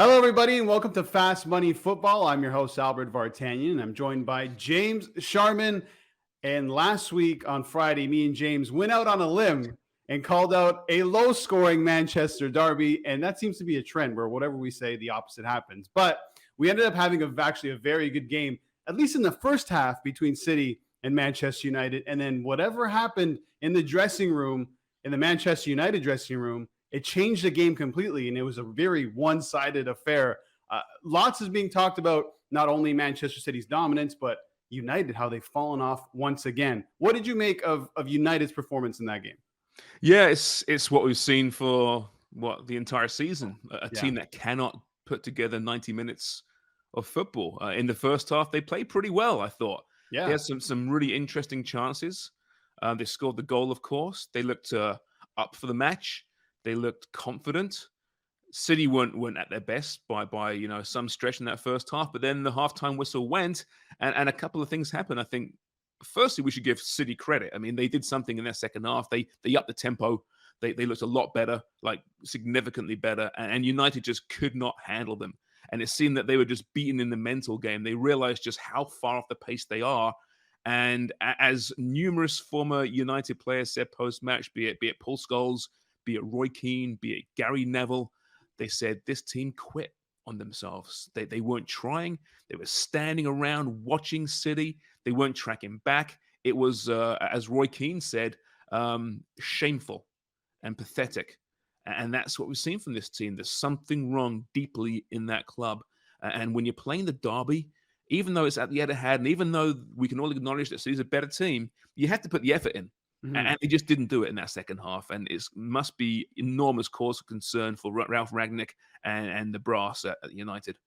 Hello, everybody, and welcome to Fast Money Football. I'm your host, Albert Vartanian, and I'm joined by James Sharman. And last week on Friday, me and James went out on a limb and called out a low-scoring Manchester derby, and that seems to be a trend where whatever we say, the opposite happens. But we ended up having actually a very good game, at least in the first half, between City and Manchester United. And then whatever happened in the dressing room, in the Manchester United dressing room, it changed the game completely, and it was a very one-sided affair. Lots is being talked about not only Manchester City's dominance, but United, how they've fallen off once again. What did you make of United's performance in that game? Yeah, it's what we've seen for the entire season. A Yeah, team that cannot put together 90 minutes of football. In the first half, they played pretty well, I thought. They yeah. had some really interesting chances. They scored the goal, of course. They looked up for the match. They looked confident. City weren't at their best by some stretch in that first half, but then the halftime whistle went, and a couple of things happened. I think firstly we should give City credit. I mean, they did something in their second half. They upped the tempo. They looked a lot better, like significantly better, and United just could not handle them. And it seemed that they were just beaten in the mental game. They realized just how far off the pace they are. And as numerous former United players said post-match, be it Paul Scholes, be it Roy Keane, be it Gary Neville, they said this team quit on themselves. They weren't trying. They were standing around watching City. They weren't tracking back. It was, as Roy Keane said, shameful and pathetic. And that's what we've seen from this team. There's something wrong deeply in that club. And when you're playing the derby, even though it's at the Etihad, and even though we can all acknowledge that City's a better team, you have to put the effort in. Mhm. And they just didn't do it in that second half. And it must be enormous cause of concern for Ralph Ragnick and the brass at United.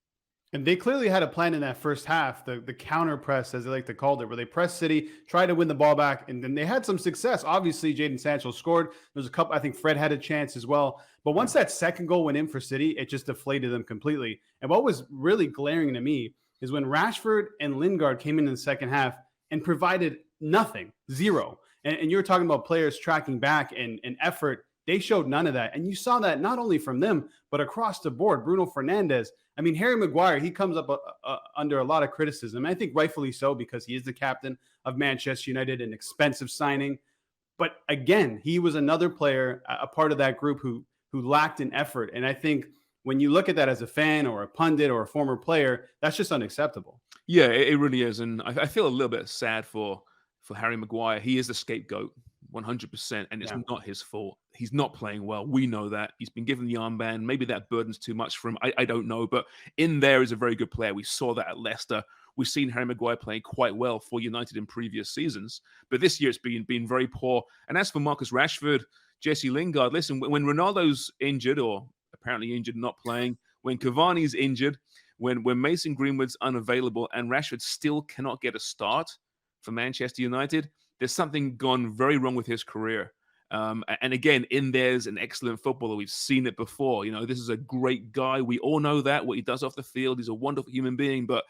And they clearly had a plan in that first half, the counter press, as they like to call it, where they pressed City, tried to win the ball back, and then they had some success. Obviously, Jadon Sancho scored. There's a couple, I think Fred had a chance as well. But once that second goal went in for City, it just deflated them completely. And what was really glaring to me is when Rashford and Lingard came in the second half and provided nothing, zero. And you were talking about players tracking back and effort. They showed none of that. And you saw that not only from them, but across the board. Bruno Fernandes, I mean, Harry Maguire, he comes up under a lot of criticism. And I think rightfully so, because he is the captain of Manchester United, an expensive signing. But again, he was another player, a part of that group who lacked in effort. And I think when you look at that as a fan or a pundit or a former player, that's just unacceptable. Yeah, it really is. And I feel a little bit sad for Harry Maguire. He is the scapegoat, 100%, and it's Yeah. not his fault. He's not playing well. We know that. He's been given the armband. Maybe that burden's too much for him. I don't know. But in there is a very good player. We saw that at Leicester. We've seen Harry Maguire playing quite well for United in previous seasons. But this year it's been very poor. And as for Marcus Rashford, Jesse Lingard, listen, when Ronaldo's injured or apparently injured, not playing, when Cavani's injured, when Mason Greenwood's unavailable and Rashford still cannot get a start for Manchester United, there's something gone very wrong with his career. And again, in there's an excellent footballer. We've seen it before. You know, this is a great guy. We all know that, what he does off the field. He's a wonderful human being, but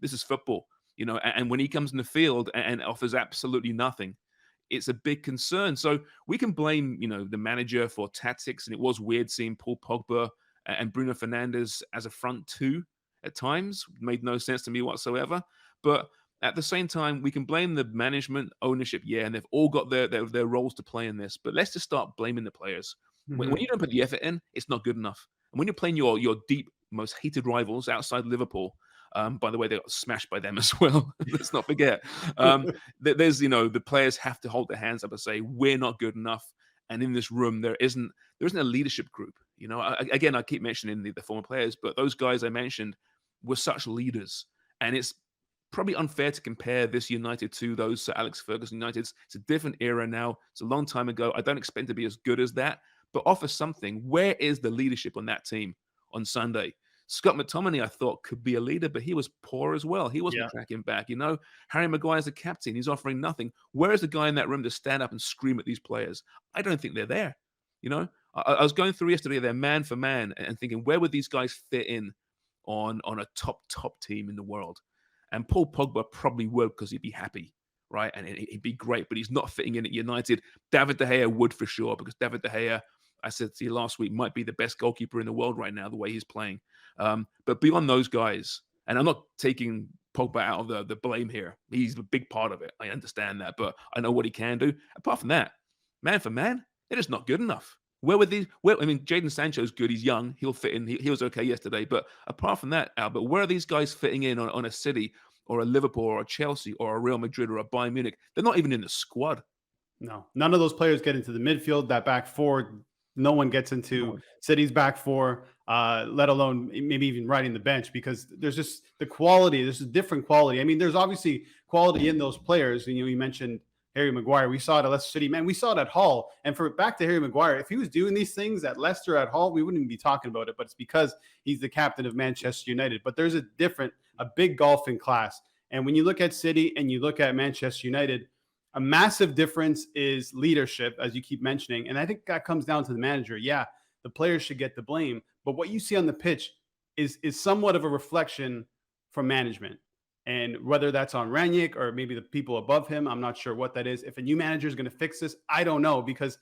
this is football, you know, and when he comes in the field and offers absolutely nothing, it's a big concern. So we can blame, the manager for tactics. And it was weird seeing Paul Pogba and Bruno Fernandes as a front two at times. It made no sense to me whatsoever. But at the same time, we can blame the management, ownership, yeah, and they've all got their roles to play in this. But let's just start blaming the players. When Mhm. you don't put the effort in, it's not good enough. And when you're playing your deep, most hated rivals outside Liverpool, by the way, they got smashed by them as well. Let's not forget. There's, the players have to hold their hands up and say, we're not good enough. And in this room, there isn't a leadership group. Again, I keep mentioning the former players, but those guys I mentioned were such leaders. And it's probably unfair to compare this United to those Sir Alex Ferguson Uniteds. It's a different era now. It's a long time ago. I don't expect to be as good as that, but offer something. Where is the leadership on that team on Sunday? Scott McTominay, I thought, could be a leader, but he was poor as well. He wasn't Yeah. tracking back. Harry Maguire's the captain. He's offering nothing. Where is the guy in that room to stand up and scream at these players? I don't think they're there. I was going through yesterday their man for man and thinking, where would these guys fit in on a top team in the world? And Paul Pogba probably would, because he'd be happy, right? And he'd be great, but he's not fitting in at United. David De Gea would for sure, because David De Gea I said to you last week, might be the best goalkeeper in the world right now, the way he's playing. But beyond those guys, and I'm not taking Pogba out of the blame here. He's a big part of it. I understand that, but I know what he can do. Apart from that, man for man, they're just not good enough. Where were these? I mean, Jadon Sancho's good. He's young. He'll fit in. He was okay yesterday. But apart from that, Albert, where are these guys fitting in on a City or a Liverpool or a Chelsea or a Real Madrid or a Bayern Munich? They're not even in the squad. No, none of those players get into the midfield. That back four, no one gets into No. City's back four, let alone maybe even riding the bench, because there's just the quality. There's a different quality. I mean, there's obviously quality in those players. And, you mentioned Harry Maguire. We saw it at Leicester City, man. We saw it at Hull. And for back to Harry Maguire, if he was doing these things at Leicester, at Hull, we wouldn't even be talking about it. But it's because he's the captain of Manchester United. But there's a big golf in class. And when you look at City and you look at Manchester United, a massive difference is leadership, as you keep mentioning. And I think that comes down to the manager. Yeah, the players should get the blame. But what you see on the pitch is somewhat of a reflection from management. And whether that's on Ranić or maybe the people above him, I'm not sure what that is. If a new manager is going to fix this, I don't know, because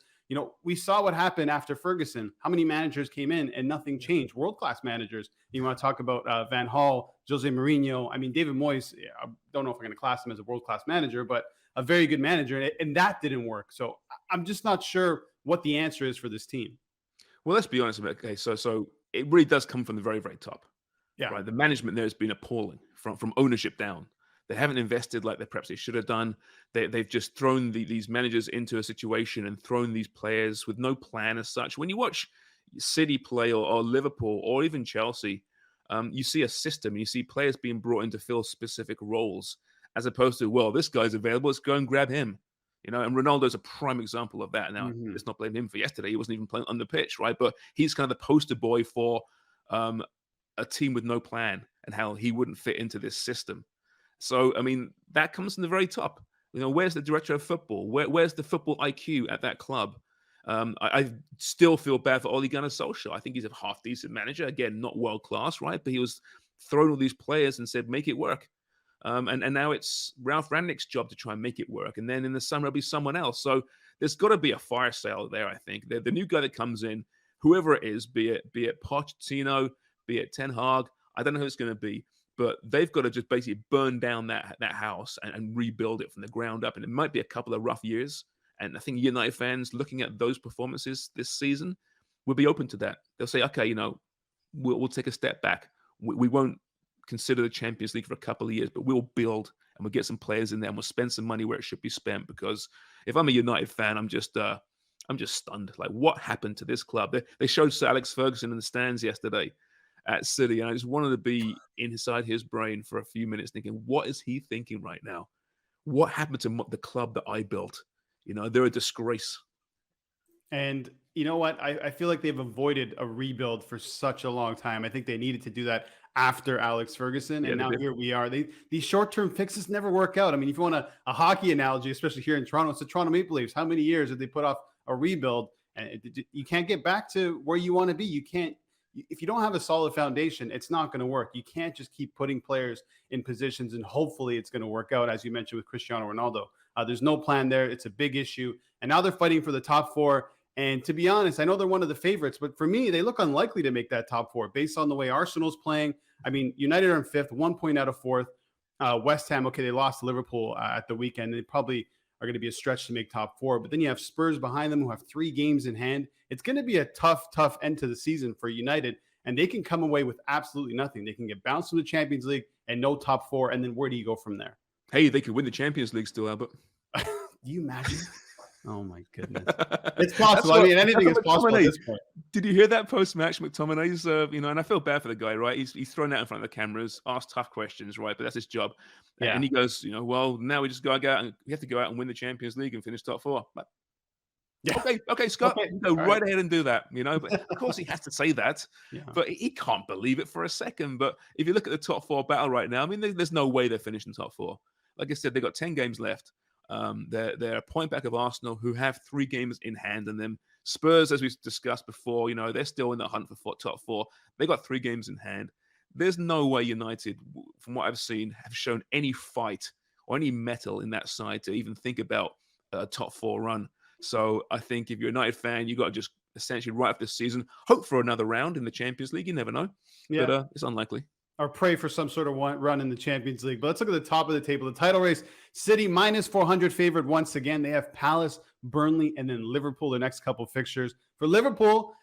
we saw what happened after Ferguson. How many managers came in and nothing changed? World-class managers. You want to talk about Van Gaal, Jose Mourinho. I mean, David Moyes, I don't know if I'm going to class him as a world-class manager, but a very good manager. And that didn't work. So I'm just not sure what the answer is for this team. Well, let's be honest about it. Okay, so it really does come from the very, very top. Yeah. Right. The management there has been appalling from ownership down. They haven't invested like perhaps they should have done. They've just thrown these managers into a situation and thrown these players with no plan as such. When you watch City play or Liverpool or even Chelsea, you see a system. You see players being brought in to fill specific roles, as opposed to, well, this guy's available, let's go and grab him. And Ronaldo's a prime example of that. Now, let's not blame him for yesterday. He wasn't even playing on the pitch, right? But he's kind of the poster boy for a team with no plan and how he wouldn't fit into this system. So, I mean, that comes from the very top. Where's the director of football? Where's the football IQ at that club? I still feel bad for Ole Gunnar Solskjaer. I think he's a half-decent manager. Again, not world-class, right? But he was throwing all these players and said, make it work. And now it's Ralph Rangnick's job to try and make it work. And then in the summer, it'll be someone else. So there's got to be a fire sale there, I think. The new guy that comes in, whoever it is, be it Pochettino, be it Ten Hag, I don't know who it's going to be, but they've got to just basically burn down that house and rebuild it from the ground up. And it might be a couple of rough years. And I think United fans looking at those performances this season will be open to that. They'll say, okay, we'll take a step back. We won't consider the Champions League for a couple of years, but we'll build and we'll get some players in there and we'll spend some money where it should be spent. Because if I'm a United fan, I'm just stunned. Like, what happened to this club? They showed Sir Alex Ferguson in the stands yesterday at City, and I just wanted to be inside his brain for a few minutes thinking, what is he thinking right now? What happened to the club that I built? They're a disgrace. And you know what? I feel like they've avoided a rebuild for such a long time. I think they needed to do that after Alex Ferguson. And now here we are. These short-term fixes never work out. I mean, if you want a hockey analogy, especially here in Toronto, it's the Toronto Maple Leafs. How many years did they put off a rebuild? And you can't get back to where you want to be. You can't. If you don't have a solid foundation, it's not going to work. You can't just keep putting players in positions and hopefully it's going to work out, as you mentioned with Cristiano Ronaldo. There's no plan there. It's a big issue. And now they're fighting for the top four. And to be honest, I know they're one of the favorites, but for me, they look unlikely to make that top four based on the way Arsenal's playing. I mean, United are in fifth, 1 point out of fourth. West Ham, okay, they lost to Liverpool at the weekend. They probably are going to be a stretch to make top four. But then you have Spurs behind them who have 3 games in hand. It's going to be a tough end to the season for United. And they can come away with absolutely nothing. They can get bounced from the Champions League and no top four. And then where do you go from there? Hey, they could win the Champions League still, Albert. Do you imagine? Oh, my goodness. It's possible. I mean, anything is possible at this point. Did you hear that post-match? McTominay's, and I feel bad for the guy, right? He's thrown out in front of the cameras, asked tough questions, right? But that's his job. Yeah. And he goes, well, now we just got to go out and we have to go out and win the Champions League and finish top 4. But, yeah. Okay, Scott, go right ahead and do that, But of course he has to say that, but he can't believe it for a second. But if you look at the top 4 battle right now, I mean, there's no way they're finishing top 4. Like I said, they've got 10 games left. They're a point back of Arsenal, who have 3 games in hand on them. Spurs, as we've discussed before, for they're still in the hunt for top 4. They got 3 games in hand. There's no way United, from what I've seen, have shown any fight or any mettle in that side to even think about a top 4 run. So I think if you're a United fan, you got to just essentially right after this season. Hope for another round in the Champions League. You never know, Yeah. but it's unlikely. Or pray for some sort of run in the Champions League. But let's look at the top of the table. The title race, City minus 400 favored once again. They have Palace, Burnley, and then Liverpool, their next couple fixtures. For Liverpool,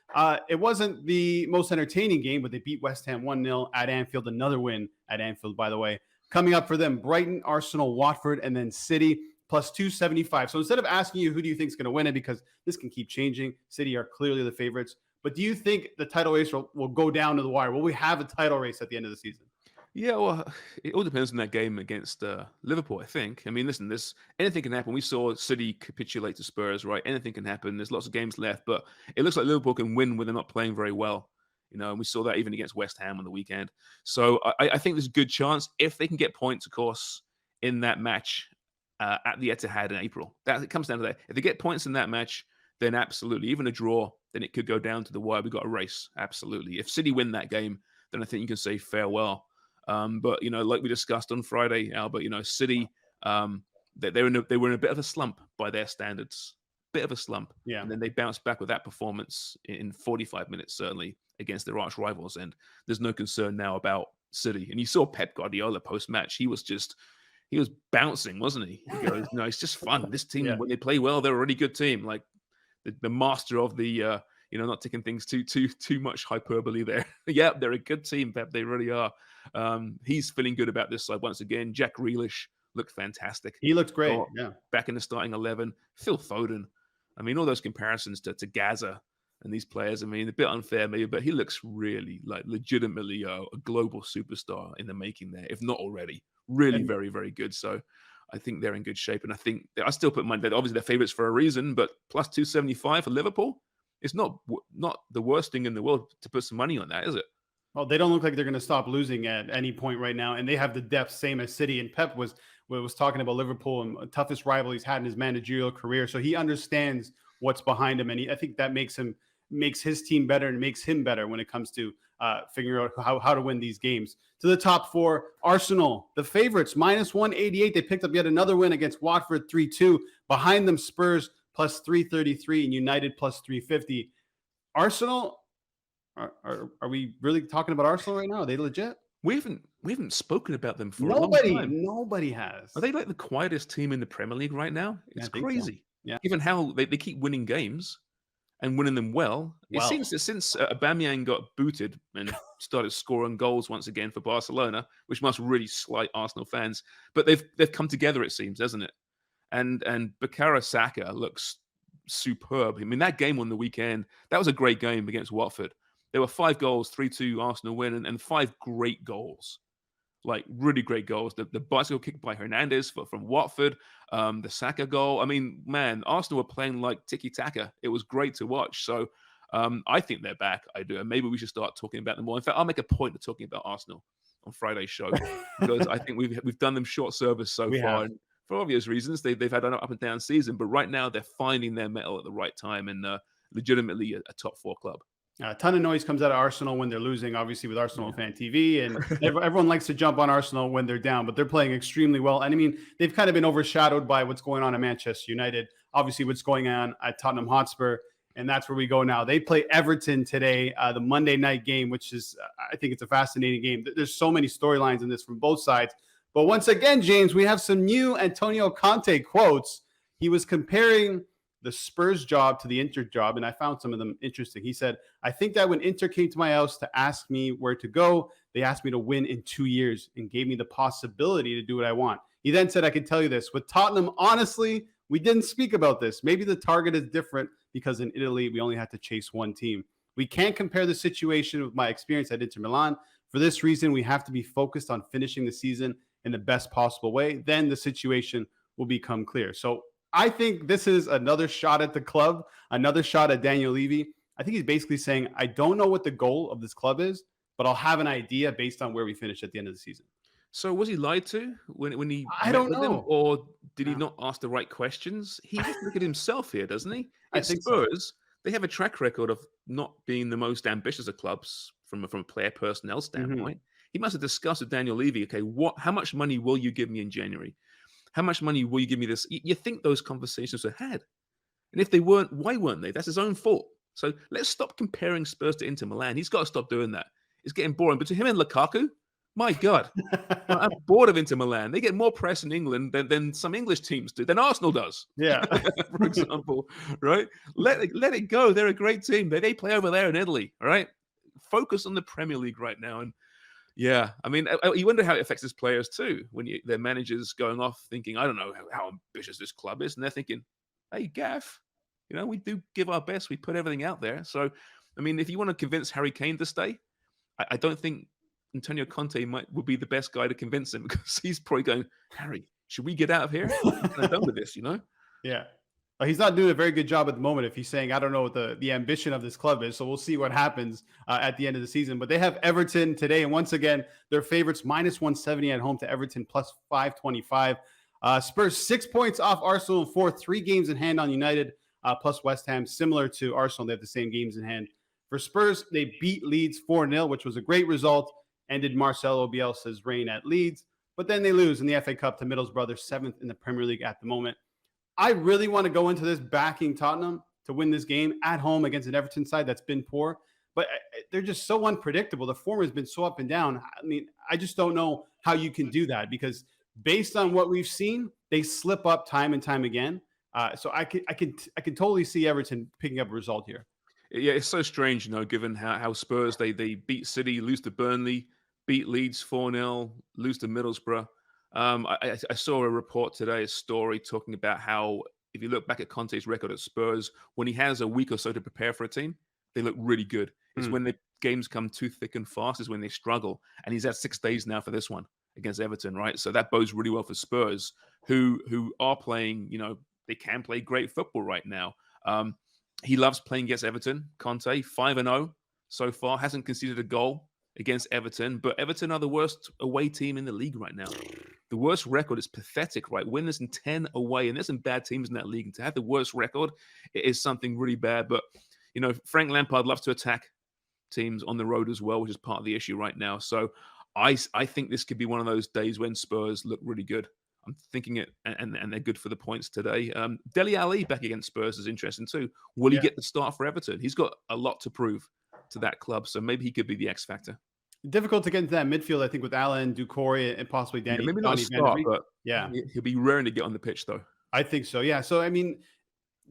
it wasn't the most entertaining game, but they beat West Ham 1-0 at Anfield. Another win at Anfield, by the way. Coming up for them, Brighton, Arsenal, Watford, and then City plus 275. So instead of asking you who do you think is going to win it, because this can keep changing, City are clearly the favorites. But do you think the title race will go down to the wire? Will we have a title race at the end of the season? Yeah, well, it all depends on that game against Liverpool, I think. I mean, listen, anything can happen. We saw City capitulate to Spurs, right? Anything can happen. There's lots of games left, but it looks like Liverpool can win when they're not playing very well. And we saw that even against West Ham on the weekend. So I think there's a good chance if they can get points, of course, in that match at the Etihad in April. It comes down to that. If they get points in that match, then absolutely. Even a draw, then it could go down to the wire. We've got a race, absolutely. If City win that game, then I think you can say farewell. But like we discussed on Friday, Albert, City, they were in a bit of a slump by their standards, bit of a slump, Yeah. and then they bounced back with that performance in 45 minutes, certainly against their arch rivals. And there's no concern now about City. And you saw Pep Guardiola post match; he was bouncing, wasn't he? He goes, no, it's just fun. This team, when they play well, they're a really good team. Like the master of the. Not taking things too much hyperbole there. Yeah, they're a good team, Pep. They really are. He's feeling good about this side once again. Jack Grealish looked fantastic. He looked great. Yeah, back in the starting 11. Phil Foden. I mean, all those comparisons to Gaza and these players. I mean, a bit unfair maybe, but he looks really legitimately a global superstar in the making there, if not already. Really very, very good. So I think they're in good shape, and I still put money. Obviously, they're favorites for a reason, but plus 275 for Liverpool. It's not the worst thing in the world to put some money on that, is it? Well, they don't look like they're going to stop losing at any point right now, and they have the depth, same as City. And Pep was talking about Liverpool and the toughest rival he's had in his managerial career, so he understands what's behind him, and I think that makes his team better and makes him better when it comes to figuring out how to win these games. To the top four, Arsenal, the favorites, minus 188. They picked up yet another win against Watford 3-2. Behind them, Spurs plus 333 and United plus 350. Arsenal, are we really talking about Arsenal right now? Are they legit? We haven't spoken about them for a long time. Nobody has. Are they like the quietest team in the Premier League right now? It's crazy. So. Yeah. Given how they keep winning games and winning them well. It seems that since Aubameyang got booted and started scoring goals once again for Barcelona, which must really slight Arsenal fans, but they've come together, it seems, hasn't it? And Bukayo Saka looks superb. I mean, that game on the weekend, that was a great game against Watford. There were 5 goals, 3-2 Arsenal win, and 5 great goals. Like, really great goals. The bicycle kick by Hernandez from Watford, the Saka goal. I mean, man, Arsenal were playing like tiki-taka. It was great to watch. So I think they're back. I do. And maybe we should start talking about them more. In fact, I'll make a point of talking about Arsenal on Friday's show because I think we've done them short service so far. And for obvious reasons, they've had an up and down season, but right now they're finding their mettle at the right time and legitimately a top 4 club. A ton of noise comes out of Arsenal when they're losing, obviously, with Arsenal Fan TV. And everyone likes to jump on Arsenal when they're down, but they're playing extremely well. And I mean, they've kind of been overshadowed by what's going on at Manchester United, obviously what's going on at Tottenham Hotspur. And that's where we go now. They play Everton today, the Monday night game, which is, I think it's a fascinating game. There's so many storylines in this from both sides. But once again, James, we have some new Antonio Conte quotes. He was comparing the Spurs job to the Inter job, and I found some of them interesting. He said, I think that when Inter came to my house to ask me where to go, they asked me to win in 2 years and gave me the possibility to do what I want. He then said, I can tell you this. With Tottenham, honestly, we didn't speak about this. Maybe the target is different because in Italy, we only had to chase one team. We can't compare the situation with my experience at Inter Milan. For this reason, we have to be focused on finishing the season in the best possible way. Then the situation will become clear. So I think this is another shot at the club, another shot at Daniel Levy. I think he's basically saying, I don't know what the goal of this club is, but I'll have an idea based on where we finish at the end of the season. So was he lied to when he I don't know. them, or did he not ask the right questions? He has to look at himself here, doesn't he? At Spurs, they have a track record of not being the most ambitious of clubs from a player personnel standpoint. He must have discussed with Daniel Levy, okay, how much money will you give me in January? How much money will you give me this? You think those conversations were had. And if they weren't, why weren't they? That's his own fault. So let's stop comparing Spurs to Inter Milan. He's got to stop doing that. It's getting boring. But to him and Lukaku, my God, I'm bored of Inter Milan. They get more press in England than some English teams do, than Arsenal does, Yeah. for example, right? Let it go. They're a great team. They play over there in Italy, all right? Focus on the Premier League right now. And yeah, I mean, you wonder how it affects his players too when their managers going off thinking, I don't know how ambitious this club is. And they're thinking, hey, Gaff, we do give our best. We put everything out there. So, I mean, if you want to convince Harry Kane to stay, I don't think Antonio Conte would be the best guy to convince him because he's probably going, Harry, should we get out of here? I'm kind of done with this, Yeah. He's not doing a very good job at the moment if he's saying, I don't know what the ambition of this club is. So we'll see what happens at the end of the season. But they have Everton today. And once again, their favorites minus 170 at home to Everton plus 525. Spurs 6 points off Arsenal in fourth, 3 games in hand on United plus West Ham. Similar to Arsenal, they have the same games in hand. For Spurs, they beat Leeds 4-0, which was a great result. Ended Marcelo Bielsa's reign at Leeds. But then they lose in the FA Cup to Middlesbrough, 7th in the Premier League at the moment. I really want to go into this backing Tottenham to win this game at home against an Everton side that's been poor, but they're just so unpredictable. The form has been so up and down. I mean, I just don't know how you can do that because based on what we've seen, they slip up time and time again. So I can totally see Everton picking up a result here. Yeah, it's so strange, given how Spurs they beat City, lose to Burnley, beat Leeds 4-0, lose to Middlesbrough. I saw a report today, a story talking about how if you look back at Conte's record at Spurs, when he has a week or so to prepare for a team, they look really good. It's when the games come too thick and fast is when they struggle. And he's had 6 days now for this one against Everton, right? So that bodes really well for Spurs, who are playing, they can play great football right now. He loves playing against Everton. Conte, 5-0 so far, hasn't conceded a goal against Everton, but Everton are the worst away team in the league right now. The worst record is pathetic, right? Winners in 10 away, and there's some bad teams in that league. And to have the worst record, it is something really bad. But, Frank Lampard loves to attack teams on the road as well, which is part of the issue right now. So I think this could be one of those days when Spurs look really good. I'm thinking it, and they're good for the points today. Dele Alli back against Spurs is interesting too. Will he get the start for Everton? He's got a lot to prove to that club, so maybe he could be the X factor. Difficult to get into that midfield, I think, with Allen, Doucouré, and possibly Danny. Maybe not a start, but yeah, he'll be raring to get on the pitch, though. I think so. Yeah. So I mean,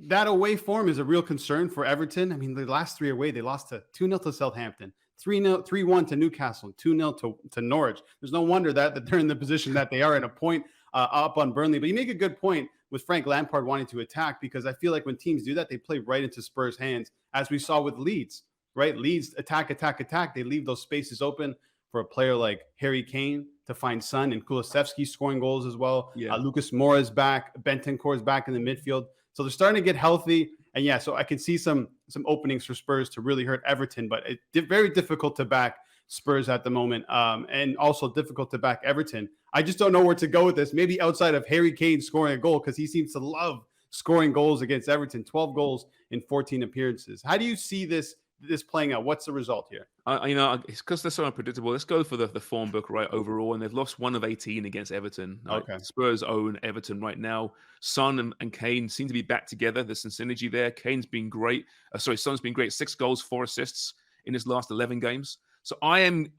that away form is a real concern for Everton. I mean, the last 3 away, they lost to 2-0 to Southampton, 3-1 to Newcastle, 2-0 to Norwich. There's no wonder that they're in the position that they are, in a point up on Burnley. But you make a good point with Frank Lampard wanting to attack, because I feel like when teams do that, they play right into Spurs' hands, as we saw with Leeds. Right? Leeds attack. They leave those spaces open for a player like Harry Kane to find Son, and Kulusevski scoring goals as well. Yeah. Lucas Moura is back. Bentancur is back in the midfield. So they're starting to get healthy. And yeah, so I can see some openings for Spurs to really hurt Everton, but it's very difficult to back Spurs at the moment, and also difficult to back Everton. I just don't know where to go with this. Maybe outside of Harry Kane scoring a goal, because he seems to love scoring goals against Everton. 12 goals in 14 appearances. How do you see this playing out? What's the result here? It's because they're so unpredictable. Let's go for the form book right overall, and they've lost 1 of 18 against Everton. Okay. Spurs own Everton right now. Son and Kane seem to be back together. There's some synergy there. Kane's been great. Son's been great. 6 goals, 4 assists in his last 11 games. So I'm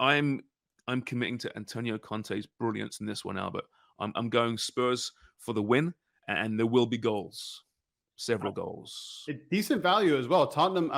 committing to Antonio Conte's brilliance in this one, Albert. I'm going Spurs for the win, and there will be goals. Several goals. Decent value as well. Tottenham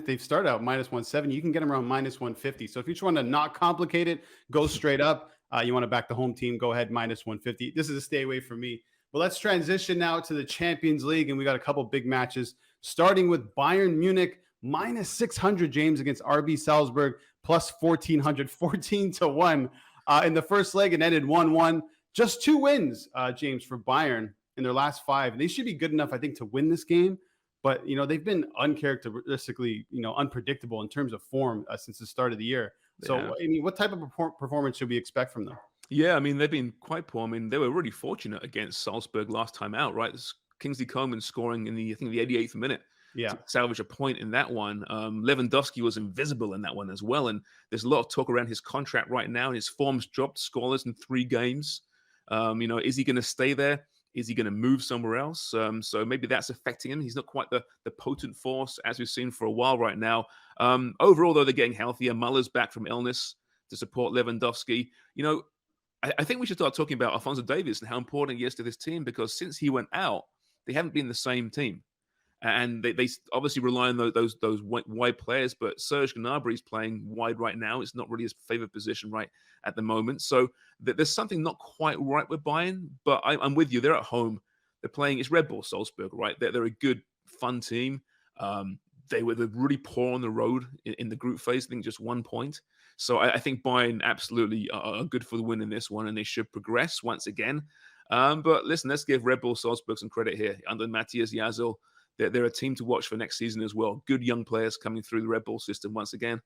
they've started out minus 170. You can get them around minus 150. So if you just want to not complicate it, go straight up. You want to back the home team, go ahead, minus 150. This is a stay away from me. But let's transition now to the Champions League, and we got a couple big matches, starting with Bayern Munich minus 600, James, against RB Salzburg plus 1400, 14-1 in the first leg, and ended 1-1. Just 2 wins, James, for Bayern in their last 5. And they should be good enough, I think, to win this game. But, they've been uncharacteristically, unpredictable in terms of form since the start of the year. So, yeah. I mean, what type of performance should we expect from them? Yeah, I mean, they've been quite poor. I mean, they were really fortunate against Salzburg last time out, right? Kingsley Coman scoring in the 88th minute. Yeah. To salvage a point in that one. Lewandowski was invisible in that one as well. And there's a lot of talk around his contract right now. His form's dropped, scoreless in 3 games. Is he going to stay there? Is he going to move somewhere else? So maybe that's affecting him. He's not quite the potent force as we've seen for a while right now. Overall, though, they're getting healthier. Muller's back from illness to support Lewandowski. I think we should start talking about Alphonso Davies and how important he is to this team, because since he went out, they haven't been the same team. And they obviously rely on those wide players, but Serge Gnabry is playing wide right now. It's not really his favorite position right at the moment. So there's something not quite right with Bayern, but I'm with you. They're at home. They're playing, it's Red Bull Salzburg, right? They're a good, fun team. They're really poor on the road in the group phase. I think just 1 point. So I think Bayern absolutely are good for the win in this one, and they should progress once again. But listen, let's give Red Bull Salzburg some credit here. Under Matthias Yazil, they're a team to watch for next season as well. Good young players coming through the Red Bull system once again.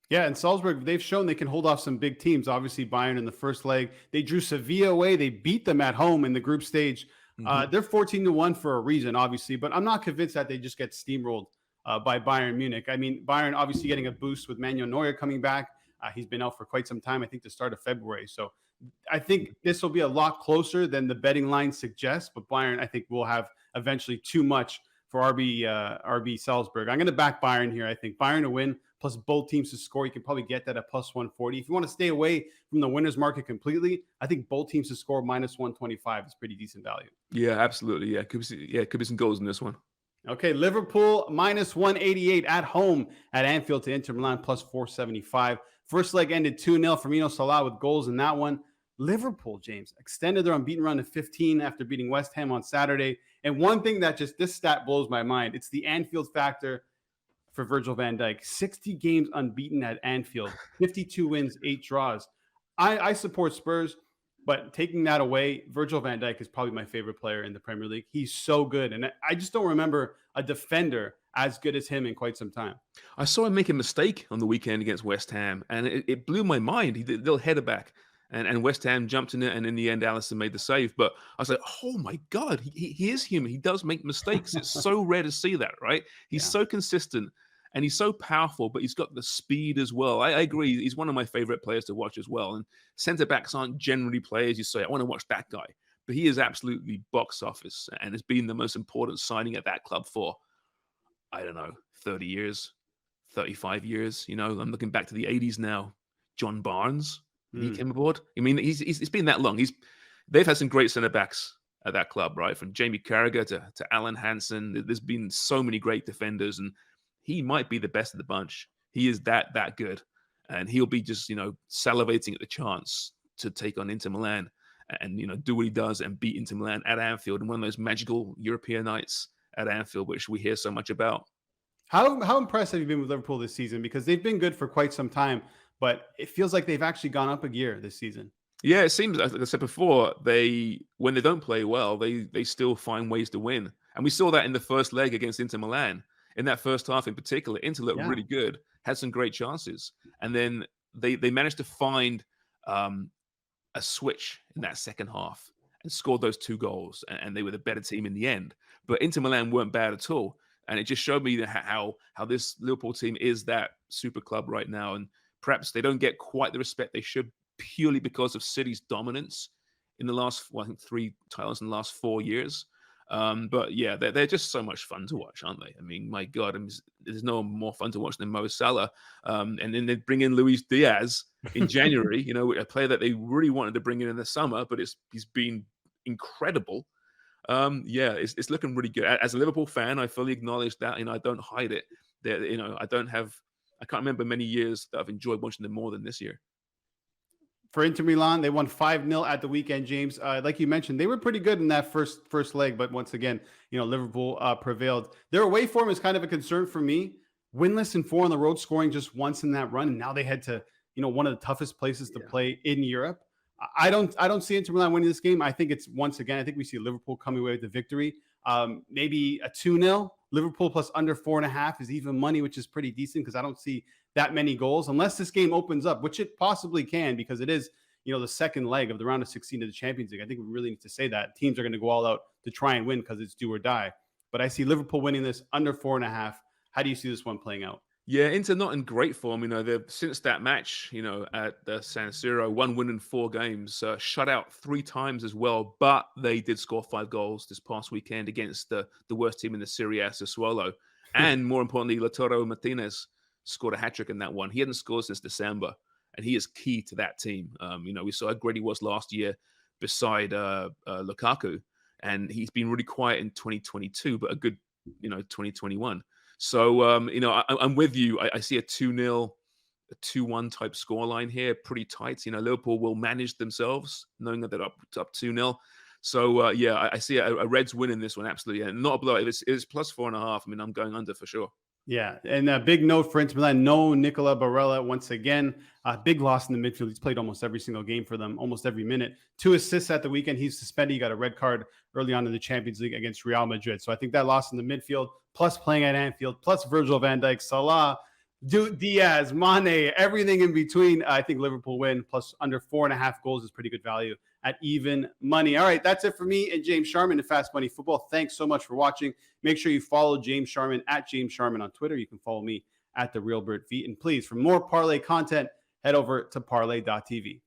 Yeah, and Salzburg, they've shown they can hold off some big teams. Obviously, Bayern in the first leg. They drew Sevilla away. They beat them at home in the group stage. They're 14-1 for a reason, obviously, but I'm not convinced that they just get steamrolled by Bayern Munich. I mean, Bayern obviously getting a boost with Manuel Neuer coming back. He's been out for quite some time, I think the start of February. So I think this will be a lot closer than the betting line suggests, but Bayern, I think, will have eventually too much for RB Salzburg. I'm going to back Bayern here. I think Bayern to win, plus both teams to score. You can probably get that at plus 140. If you want to stay away from the winner's market completely, I think both teams to score minus 125 is pretty decent value. Yeah, absolutely. Yeah, could be some goals in this one. Okay, Liverpool minus 188 at home at Anfield to Inter Milan plus 475. First leg ended 2-0. Firmino Salah with goals in that one. Liverpool, James, extended their unbeaten run to 15 after beating West Ham on Saturday. And one thing that this stat blows my mind, it's the Anfield factor for Virgil van Dijk. 60 games unbeaten at Anfield, 52 wins, 8 draws. I support Spurs, but taking that away, Virgil van Dijk is probably my favorite player in the Premier League. He's so good. And I just don't remember a defender as good as him in quite some time. I saw him make a mistake on the weekend against West Ham, and it blew my mind. He did a little header back. And West Ham jumped in it, and in the end, Alisson made the save. But I was like, oh, my God, he is human. He does make mistakes. It's so rare to see that, right? He's so consistent, and he's so powerful, but he's got the speed as well. I agree. He's one of my favorite players to watch as well. And centre-backs aren't generally players you say, I want to watch that guy. But he is absolutely box office, and has been the most important signing at that club for, I don't know, 30 years, 35 years. I'm looking back to the 80s now. John Barnes. He came aboard. I mean, it's been that long. They've had some great centre backs at that club, right? From Jamie Carragher to Alan Hansen. There's been so many great defenders, and he might be the best of the bunch. He is that good, and he'll be just salivating at the chance to take on Inter Milan and do what he does and beat Inter Milan at Anfield in one of those magical European nights at Anfield, which we hear so much about. How impressed have you been with Liverpool this season? Because they've been good for quite some time, but it feels like they've actually gone up a gear this season. Yeah, it seems, like I said before, when they don't play well, they still find ways to win. And we saw that in the first leg against Inter Milan. In that first half in particular, Inter looked really good, had some great chances. And then they managed to find a switch in that second half and scored those 2 goals. And they were the better team in the end. But Inter Milan weren't bad at all. And it just showed me how this Liverpool team is that super club right now. And perhaps they don't get quite the respect they should, purely because of City's dominance in the last, I think, 3 titles in the last 4 years. But yeah, they're just so much fun to watch, aren't they? I mean, my God, there's no more fun to watch than Mo Salah. And then they bring in Luis Diaz in January, a player that they really wanted to bring in the summer, but he's been incredible. It's looking really good. As a Liverpool fan, I fully acknowledge that, I don't hide it. I can't remember many years that I've enjoyed watching them more than this year. For Inter Milan, they won 5-0 at the weekend, James. Like you mentioned, they were pretty good in that first leg, but once again, Liverpool prevailed. Their away form is kind of a concern for me. Winless and 4 on the road, scoring just once in that run, and now they head to one of the toughest places to play in Europe. I don't see Inter Milan winning this game. I think I think we see Liverpool coming away with the victory. Maybe a 2-0. Liverpool plus under 4.5 is even money, which is pretty decent because I don't see that many goals unless this game opens up, which it possibly can because it is, the second leg of the round of 16 of the Champions League. I think we really need to say that teams are going to go all out to try and win because it's do or die. But I see Liverpool winning this under 4.5. How do you see this one playing out? Yeah, Inter not in great form. They've since that match, at the San Siro, one win in 4 games, shut out 3 times as well. But they did score 5 goals this past weekend against the worst team in the Serie A, Sassuolo. And more importantly, Lautaro Martinez scored a hat trick in that one. He hadn't scored since December, and he is key to that team. We saw how great he was last year beside Lukaku, and he's been really quiet in 2022, but a good, 2021. So, I'm with you. I see a 2-0, a 2-1 type scoreline here, pretty tight. Liverpool will manage themselves, knowing that they're up 2-0. So, yeah, I see a Reds win in this one, absolutely. And not a blowout. If it's plus 4.5, I'm going under for sure. Yeah, and a big note for Inter Milan, no Nicola Barella once again. Big loss in the midfield. He's played almost every single game for them, almost every minute. 2 assists at the weekend. He's suspended. He got a red card early on in the Champions League against Real Madrid. So I think that loss in the midfield, plus playing at Anfield, plus Virgil van Dijk, Salah, Diaz, Mane, everything in between. I think Liverpool win, plus under 4.5 goals is pretty good value at even money. All right, that's it for me and James Sharman in Fast Money Football. Thanks so much for watching. Make sure you follow James Sharman at James Sharman on Twitter. You can follow me at The Real Bert V. And please, for more parlay content, head over to parlay.tv.